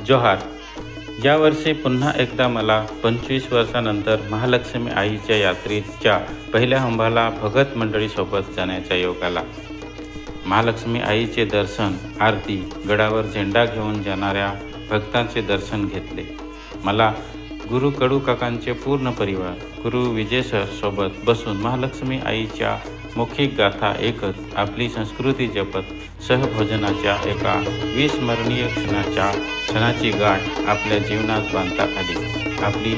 जोहार. यावर्षी पुन्हा एकदा मला 25 वर्षानंतर महालक्ष्मी आईच्या यात्रेच्या पहिल्या हंभाला भगत मंडळीसोबत जाण्याचा योग आला. महालक्ष्मी आईचे दर्शन, आरती, गडावर झेंडा घेऊन जाणाऱ्या भक्तांचे दर्शन घेतले. मला गुरु कडू काकांचे पूर्ण परिवार, गुरु विजय सर सोबत बसून महालक्ष्मी आईच्या मौखिक गाथा ऐकत आपली संस्कृती जपत सहभोजनाच्या एका विस्मरणीय क्षणाची गाठ आपल्या जीवनात बांधता आली. आपली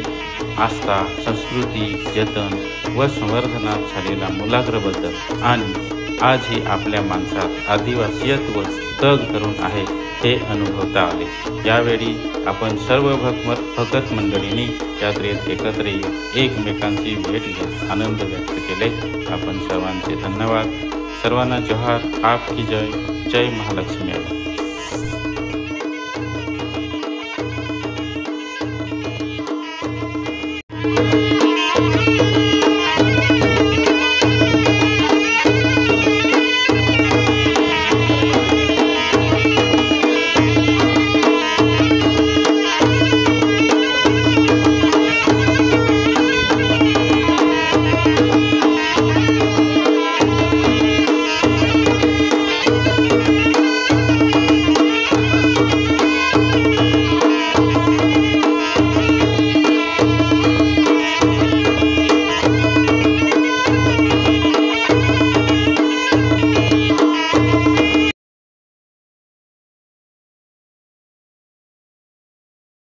आस्था, संस्कृती जतन व संवर्धनात झालेला मूलाग्र बदल आणि आजही आपल्या माणसात आदिवासीयत्व तग धरून आहे हे अनुभवता आले. यावेळी आपण सर्व भगत मंडळींनी यात्रेत एकत्र येत एकमेकांची भेट घेत आनंद व्यक्त केले. आपण सर्वांचे धन्यवाद. सर्वांना जोहार. आपकी जय. जय महालक्ष्मी आई.